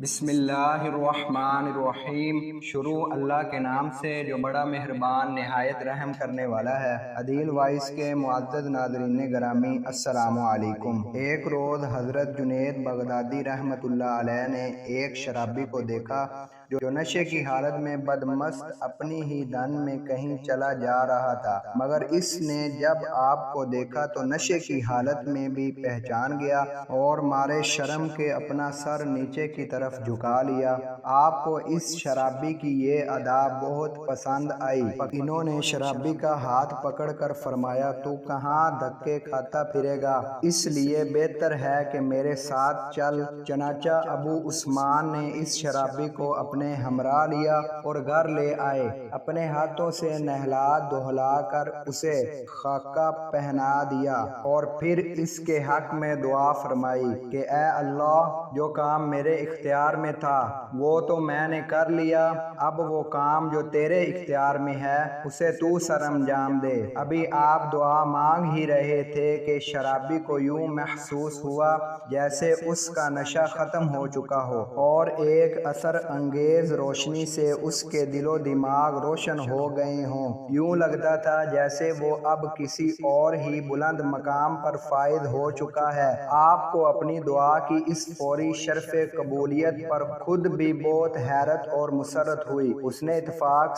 بسم اللہ الرحمن الرحیم۔ شروع اللہ کے نام سے جو بڑا مہربان نہایت رحم کرنے والا ہے۔ عدیل وائس کے معزز ناظرین گرامی السلام علیکم۔ ایک روز حضرت جنید بغدادی رحمت اللہ علیہ نے ایک شرابی کو دیکھا جو نشے کی حالت میں بدمست اپنی ہی دن میں کہیں چلا جا رہا تھا، مگر اس نے جب آپ کو دیکھا تو نشے کی حالت میں بھی پہچان گیا اور مارے شرم کے اپنا سر نیچے کی طرف جھکا لیا۔ آپ کو اس شرابی کی یہ ادا بہت پسند آئی۔ انہوں نے شرابی کا ہاتھ پکڑ کر فرمایا، تو کہاں دھکے کھاتا پھرے گا؟ اس لیے بہتر ہے کہ میرے ساتھ چل۔ چنانچہ ابو عثمان نے اس شرابی کو اپنے ہمراہ لیا اور گھر لے آئے۔ اپنے ہاتھوں سے نہلا دھلا کر اسے خاکہ پہنا دیا اور پھر اس کے حق میں دعا فرمائی کہ اے اللہ، جو کام میرے اختیار میں تھا وہ تو میں نے کر لیا، اب وہ کام جو تیرے اختیار میں ہے اسے تو سر انجام دے۔ ابھی آپ دعا مانگ ہی رہے تھے کہ شرابی کو یوں محسوس ہوا جیسے اس کا نشہ ختم ہو چکا ہو، اور ایک اثر انگیز روشنی سے اس کے دل و دماغ روشن ہو گئے ہوں۔ یوں لگتا تھا جیسے وہ اب کسی اور ہی بلند مقام پر فائز ہو چکا ہے۔ آپ کو اپنی دعا کی اس فوری شرف قبولیت پر خود بھی بہت حیرت اور مسرت ہوئی۔ حسن اتفاق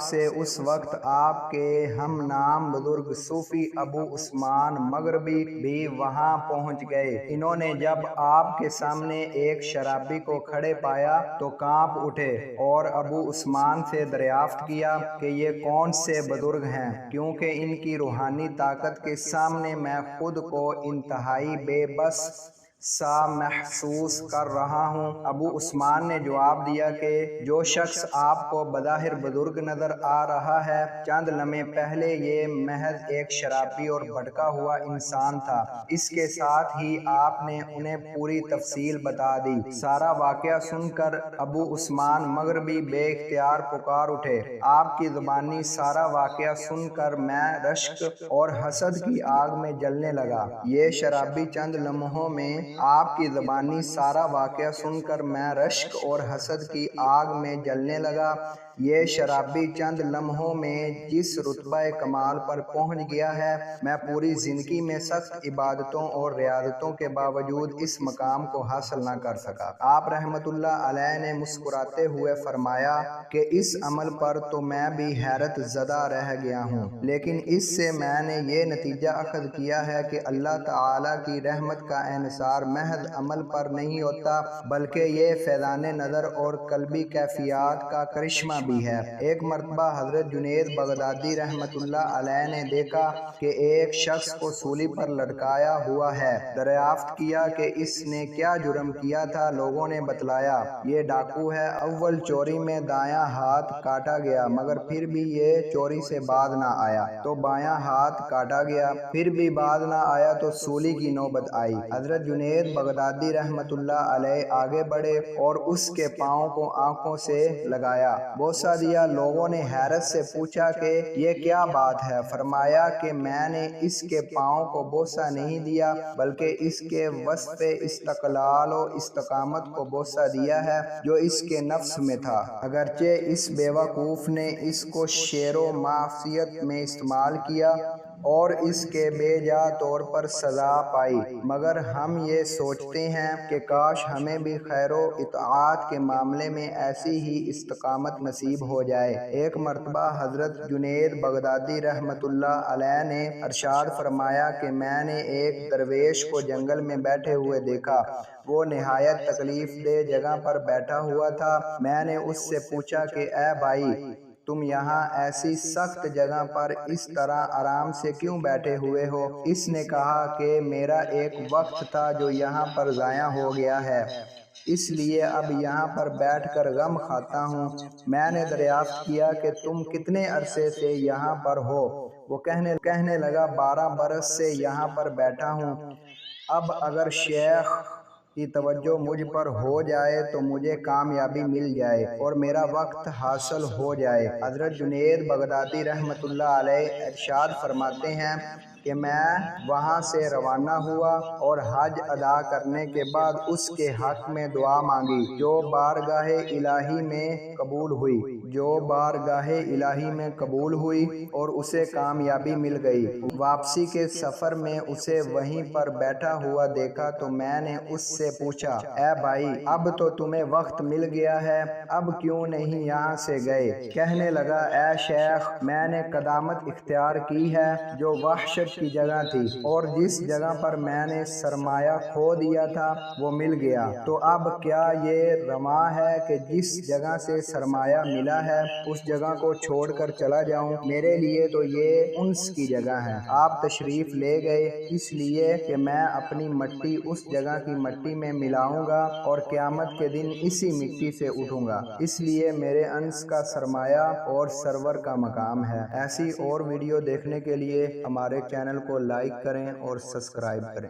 سے اس وقت آپ کے ہم نام بزرگ صوفی ابو عثمان مغربی بھی وہاں پہنچ گئے۔ انہوں نے جب آپ کے سامنے ایک شرابی کو کھڑے پایا تو کانپ اٹھے اور ابو عثمان سے دریافت کیا کہ یہ کون سے بزرگ ہیں، کیونکہ ان کی روحانی طاقت کے سامنے میں خود کو انتہائی بے بس سا محسوس کر رہا ہوں۔ ابو عثمان نے جواب دیا کہ جو شخص آپ کو بظاہر بزرگ نظر آ رہا ہے، چند لمحے پہلے یہ محض ایک شرابی اور بھٹکا ہوا انسان تھا۔ اس کے ساتھ ہی آپ نے انہیں پوری تفصیل بتا دی۔ سارا واقعہ سن کر ابو عثمان مغربی بے اختیار پکار اٹھے۔ آپ کی زبانی سارا واقعہ سن کر میں رشک اور حسد کی آگ میں جلنے لگا۔ یہ شرابی چند لمحوں میں آپ کی زبانی سارا واقعہ سن کر میں رشک اور حسد کی آگ میں جلنے لگا۔ یہ شرابی چند لمحوں میں جس رتبہ کمال پر پہنچ گیا ہے، میں پوری زندگی میں سخت عبادتوں اور ریاضتوں کے باوجود اس مقام کو حاصل نہ کر سکا۔ آپ رحمت اللہ علیہ نے مسکراتے ہوئے فرمایا کہ اس عمل پر تو میں بھی حیرت زدہ رہ گیا ہوں، لیکن اس سے میں نے یہ نتیجہ اخذ کیا ہے کہ اللہ تعالیٰ کی رحمت کا انحصار محض عمل پر نہیں ہوتا، بلکہ یہ فیضان نظر اور قلبی کیفیات کا کرشمہ بھی ہے۔ ایک مرتبہ حضرت جنید بغدادی رحمت اللہ علیہ نے دیکھا کہ ایک شخص کو سولی پر لٹکایا ہوا ہے۔ دریافت کیا کہ اس نے کیا جرم کیا تھا۔ لوگوں نے بتلایا، یہ ڈاکو ہے، اول چوری میں دایاں ہاتھ کاٹا گیا، مگر پھر بھی یہ چوری سے باز نہ آیا تو بایاں ہاتھ کاٹا گیا، پھر بھی باز نہ آیا تو سولی کی نوبت آئی۔ حضرت جنید بغدادی رحمت اللہ علیہ آگے بڑھے اور اس کے پاؤں کو آنکھوں سے لگایا، بوسہ دیا۔ لوگوں نے حیرت سے پوچھا کہ یہ کیا بات ہے؟ فرمایا کہ میں نے اس کے پاؤں کو بوسہ نہیں دیا، بلکہ اس کے وصف استقلال و استقامت کو بوسہ دیا ہے جو اس کے نفس میں تھا۔ اگرچہ اس بیوقوف نے اس کو شر و معصیت میں استعمال کیا اور اس کے بے جا طور پر سزا پائی، مگر ہم یہ سوچتے ہیں کہ کاش ہمیں بھی خیر و اطاعت کے معاملے میں ایسی ہی استقامت نصیب ہو جائے۔ ایک مرتبہ حضرت جنید بغدادی رحمت اللہ علیہ نے ارشاد فرمایا کہ میں نے ایک درویش کو جنگل میں بیٹھے ہوئے دیکھا۔ وہ نہایت تکلیف دہ جگہ پر بیٹھا ہوا تھا۔ میں نے اس سے پوچھا کہ اے بھائی، تم یہاں ایسی سخت جگہ پر اس طرح آرام سے کیوں بیٹھے ہوئے ہو؟ اس نے کہا کہ میرا ایک وقت تھا جو یہاں پر ضائع ہو گیا ہے، اس لیے اب یہاں پر بیٹھ کر غم کھاتا ہوں۔ میں نے دریافت کیا کہ تم کتنے عرصے سے یہاں پر ہو؟ وہ کہنے لگا 12 برس سے یہاں پر بیٹھا ہوں۔ اب اگر شیخ کی توجہ مجھ پر ہو جائے تو مجھے کامیابی مل جائے اور میرا وقت حاصل ہو جائے۔ حضرت جنید بغدادی رحمت اللہ علیہ ارشاد فرماتے ہیں کہ میں وہاں سے روانہ ہوا اور حج ادا کرنے کے بعد اس کے حق میں دعا مانگی جو بارگاہ الہی میں قبول ہوئی اور اسے کامیابی مل گئی۔ واپسی کے سفر میں اسے وہیں پر بیٹھا ہوا دیکھا تو میں نے اس سے پوچھا، اے بھائی، اب تو تمہیں وقت مل گیا ہے، اب کیوں نہیں یہاں سے گئے؟ کہنے لگا، اے شیخ، میں نے قدامت اختیار کی ہے جو وحشت کی جگہ تھی، اور جس جگہ پر میں نے سرمایہ کھو دیا تھا وہ مل گیا، تو اب کیا یہ رواں ہے کہ جس جگہ سے سرمایہ ملا ہے اس جگہ کو چھوڑ کر چلا جاؤں؟ میرے لیے تو یہ انس کی جگہ ہے۔ آپ تشریف لے گئے اس لیے کہ میں اپنی مٹی اس جگہ کی مٹی میں ملاؤں گا اور قیامت کے دن اسی مٹی سے اٹھوں گا، اس لیے میرے انس کا سرمایہ اور سرور کا مقام ہے۔ ایسی اور ویڈیو دیکھنے کے لیے ہمارے چینل کو لائک کریں اور سبسکرائب کریں۔